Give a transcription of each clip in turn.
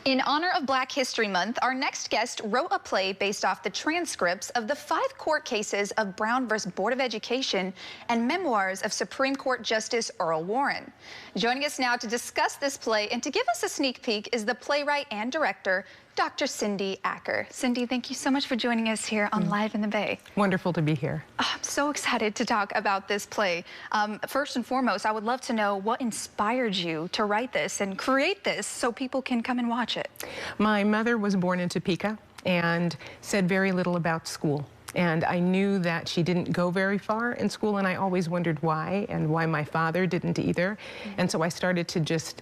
In honor of Black History Month, our next guest wrote a play based off the transcripts of the 5 court cases of Brown v. Board of Education and memoirs of Supreme Court Justice Earl Warren. Joining us now to discuss this play and to give us a sneak peek is the playwright and director, Dr. Cindy Acker. Cindy, thank you so much for joining us here on Live in the Bay. Wonderful to be here. Oh, I'm so excited to talk about this play. First and foremost, I would love to know what inspired you to write this and create this so people can come and watch it. My mother was born in Topeka and said very little about school. And I knew that she didn't go very far in school, and I always wondered why, and why my father didn't either. And so I started to just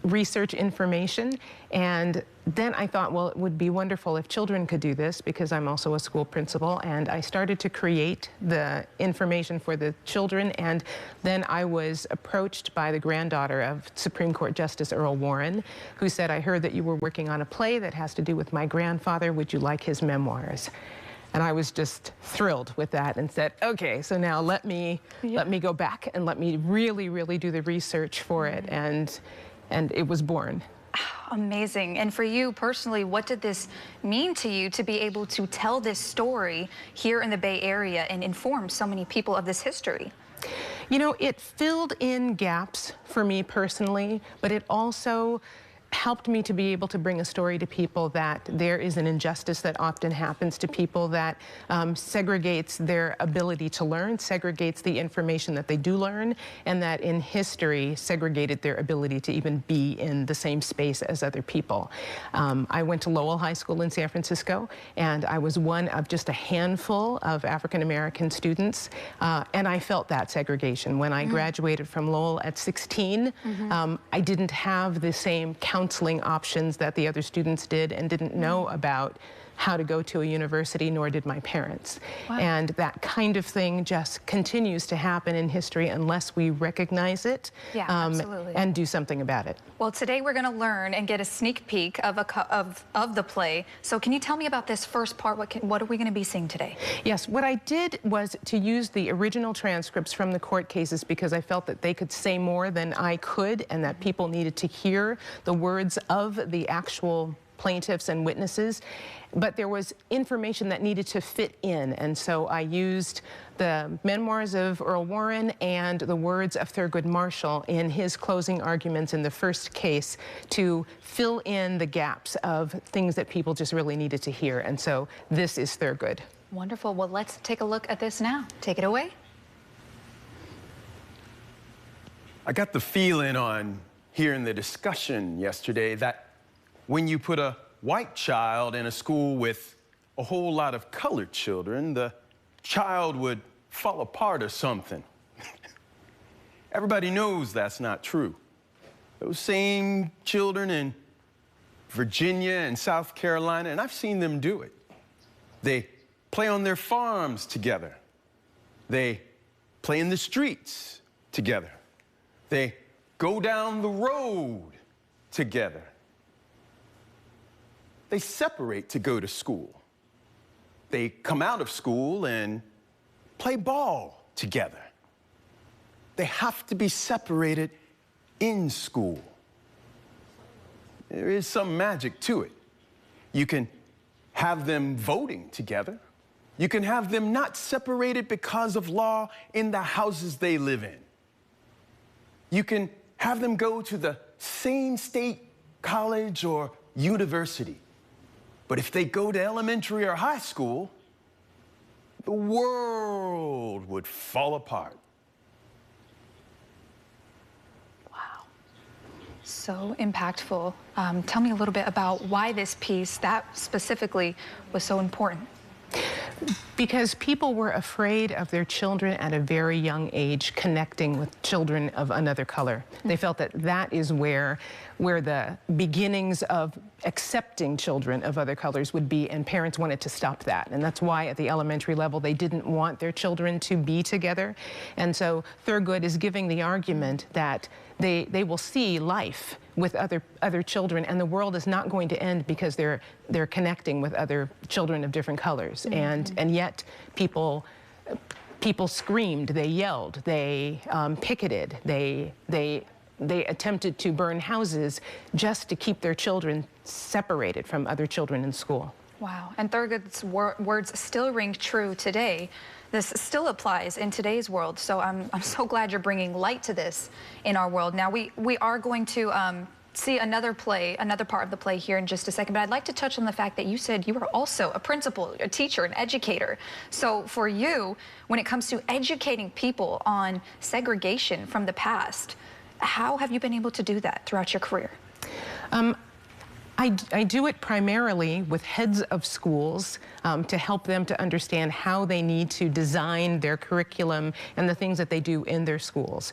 research information, and then I thought, well, it would be wonderful if children could do this, because I'm also a school principal, and I started to create the information for the children. And then I was approached by the granddaughter of Supreme Court Justice Earl Warren, who said, "I heard that you were working on a play that has to do with my grandfather. Would you like his memoirs?" And I was just thrilled with that and said, okay, so now let me go back and let me really do the research for it. And it was born. Amazing. And for you personally, what did this mean to you to be able to tell this story here in the Bay Area and inform so many people of this history? You know, it filled in gaps for me personally, but it also helped me to be able to bring a story to people that there is an injustice that often happens to people that segregates their ability to learn, segregates the information that they do learn, and that in history segregated their ability to even be in the same space as other people. I went to Lowell High School in San Francisco, and I was one of just a handful of African-American students, and I felt that segregation. When I graduated from Lowell at 16, I didn't have the same counseling options that the other students did, and didn't know about how to go to a university, nor did my parents. Wow. And that kind of thing just continues to happen in history unless we recognize it and do something about it. Well, today we're going to learn and get a sneak peek of the play. So can you tell me about this first part? What are we going to be seeing today? Yes, what I did was to use the original transcripts from the court cases, because I felt that they could say more than I could, and that people needed to hear the words of the actual plaintiffs and witnesses, but there was information that needed to fit in, and so I used the memoirs of Earl Warren and the words of Thurgood Marshall in his closing arguments in the first case to fill in the gaps of things that people just really needed to hear, and so this is Thurgood. Wonderful. Well, let's take a look at this now. Take it away. I got the feeling on hearing the discussion yesterday that when you put a white child in a school with a whole lot of colored children, the child would fall apart or something. Everybody knows that's not true. Those same children in Virginia and South Carolina, and I've seen them do it. They play on their farms together. They play in the streets together. They go down the road together. They separate to go to school. They come out of school and play ball together. They have to be separated in school. There is some magic to it. You can have them voting together. You can have them not separated because of law in the houses they live in. You can have them go to the same state college or university. But if they go to elementary or high school, the world would fall apart. Wow. So impactful. Tell me a little bit about why this piece, that specifically, was so important. Because people were afraid of their children at a very young age connecting with children of another color. They felt that that is where the beginnings of accepting children of other colors would be, and parents wanted to stop that. And that's why at the elementary level they didn't want their children to be together. And so Thurgood is giving the argument that they will see life with other children, and the world is not going to end because they're connecting with other children of different colors. And yet people screamed, they yelled, they picketed, they they attempted to burn houses just to keep their children separated from other children in school. Wow, and Thurgood's words still ring true today. This still applies in today's world, so I'm so glad you're bringing light to this in our world. Now, we are going to see another part of the play here in just a second, but I'd like to touch on the fact that you said you were also a principal, a teacher, an educator. So for you, when it comes to educating people on segregation from the past, how have you been able to do that throughout your career? I do it primarily with heads of schools to help them to understand how they need to design their curriculum and the things that they do in their schools.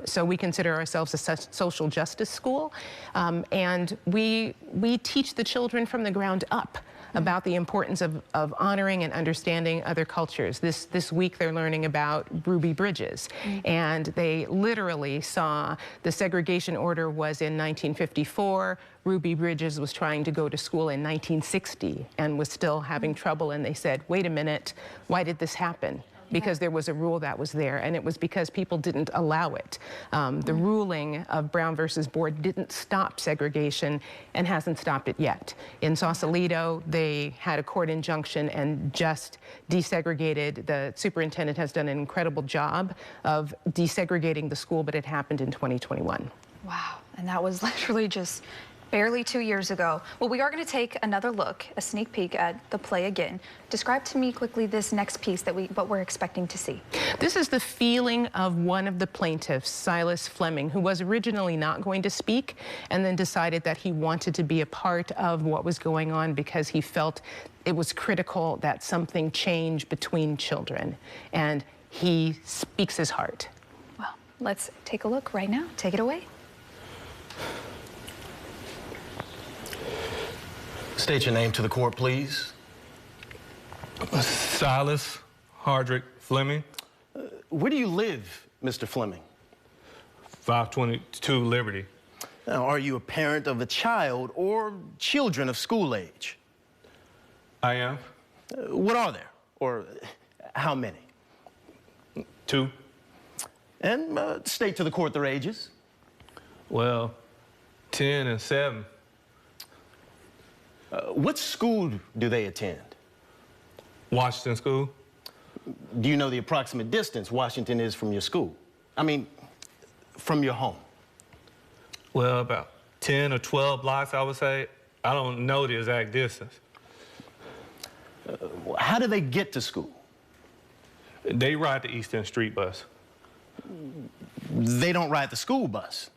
So we consider ourselves a social justice school, and we teach the children from the ground up about the importance of honoring and understanding other cultures. This week they're learning about Ruby Bridges, and they literally saw the segregation order was in 1954. Ruby Bridges was trying to go to school in 1960 and was still having trouble, and they said, wait a minute, why did this happen? Because there was a rule that was there, and it was because people didn't allow it. The ruling of Brown versus Board didn't stop segregation and hasn't stopped it yet. In Sausalito, they had a court injunction and just desegregated. The superintendent has done an incredible job of desegregating the school, but it happened in 2021. Wow, and that was literally just barely 2 years ago. Well, we are going to take another look, a sneak peek at the play again. Describe to me quickly this next piece that what we're expecting to see. This is the feeling of one of the plaintiffs, Silas Fleming, who was originally not going to speak and then decided that he wanted to be a part of what was going on because he felt it was critical that something change between children. And he speaks his heart. Well, let's take a look right now. Take it away. State your name to the court, please. Silas Hardrick Fleming. Where do you live, Mr. Fleming? 522 Liberty. Now, are you a parent of a child or children of school age? I am. What are there? Or how many? 2. And state to the court their ages. Well, 10 and 7. What school do they attend? Washington School. Do you know the approximate distance Washington is from your school? I mean, from your home. Well, about 10 or 12 blocks, I would say. I don't know the exact distance. How do they get to school? They ride the Eastern Street bus. They don't ride the school bus?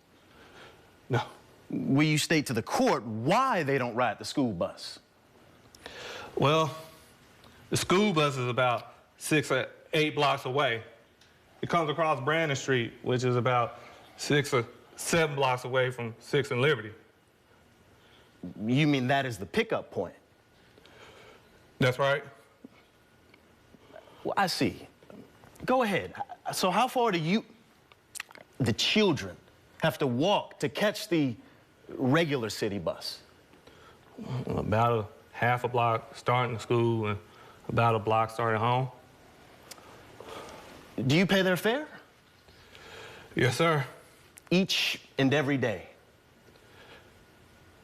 No. Will you state to the court why they don't ride the school bus? Well, the school bus is about 6 or 8 blocks away. It comes across Brandon Street, which is about 6 or 7 blocks away from 6th and Liberty. You mean that is the pickup point? That's right. Well, I see. Go ahead. So how far do the children, have to walk to catch the regular city bus? About a half a block starting school and about a block starting home. Do you pay their fare? Yes, sir. Each and every day?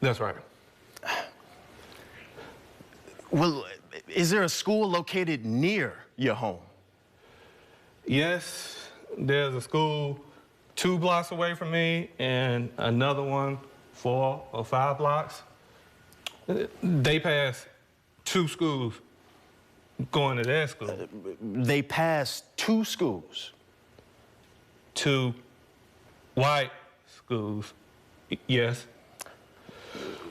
That's right. Well, is there a school located near your home? Yes, there's a school 2 blocks away from me and another one 4 or 5 blocks. They pass 2 schools going to their school. They pass 2 schools? 2 white schools, yes.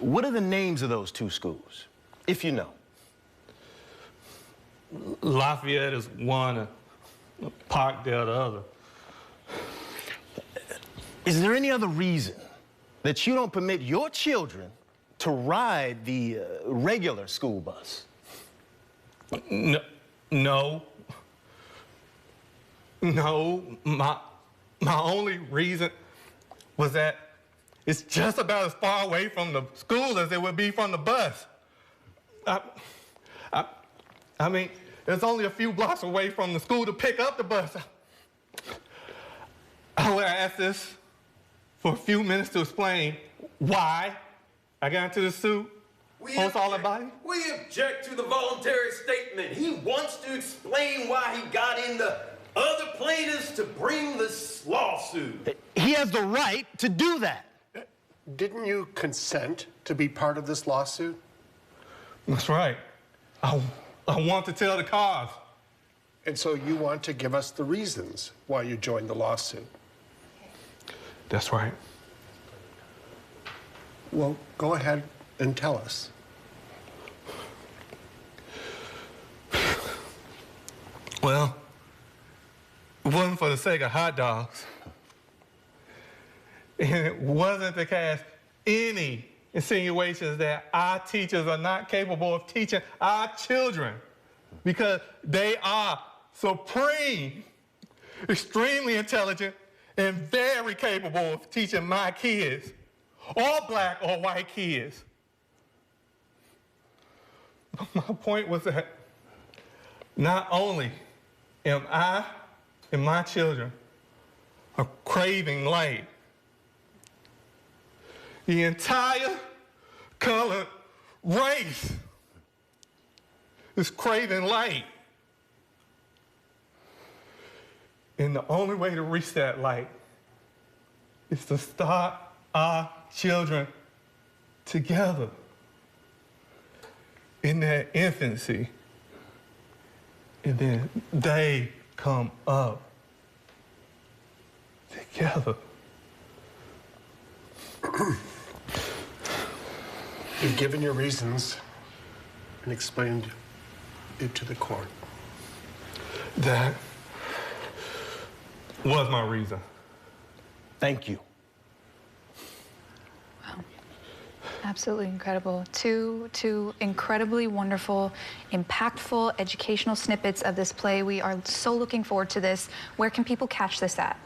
What are the names of those 2 schools, if you know? Lafayette is one and Parkdale the other. Is there any other reason that you don't permit your children to ride the regular school bus? No. My only reason was that it's just about as far away from the school as it would be from the bus. I mean, it's only a few blocks away from the school to pick up the bus. I would ask this for a few minutes to explain why I got into the suit? What's all about it? We object to the voluntary statement. He wants to explain why he got in the other plaintiffs to bring this lawsuit. He has the right to do that. Didn't you consent to be part of this lawsuit? That's right. I want to tell the cause. And so you want to give us the reasons why you joined the lawsuit? That's right. Well, go ahead and tell us. Well, it wasn't for the sake of hot dogs. And it wasn't to cast any insinuations that our teachers are not capable of teaching our children, because they are supreme, extremely intelligent, and very capable of teaching my kids, all black or white kids. My point was that not only am I and my children are craving light, the entire colored race is craving light. And the only way to reach that light is to start our children together in their infancy. And then they come up together. You've given your reasons and explained it to the court. That was my reason. Thank you. Wow. Absolutely incredible. Two incredibly wonderful, impactful educational snippets of this play. We are so looking forward to this. Where can people catch this at?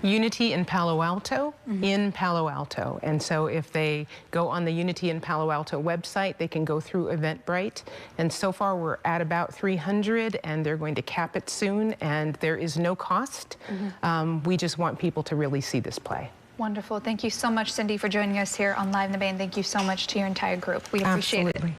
Unity in Palo Alto, in Palo Alto. And so if they go on the Unity in Palo Alto website, they can go through Eventbrite. And so far we're at about 300, and they're going to cap it soon, and there is no cost. We just want people to really see this play. Wonderful. Thank you so much, Cindy, for joining us here on Live in the Bay, and thank you so much to your entire group. We appreciate it. Absolutely.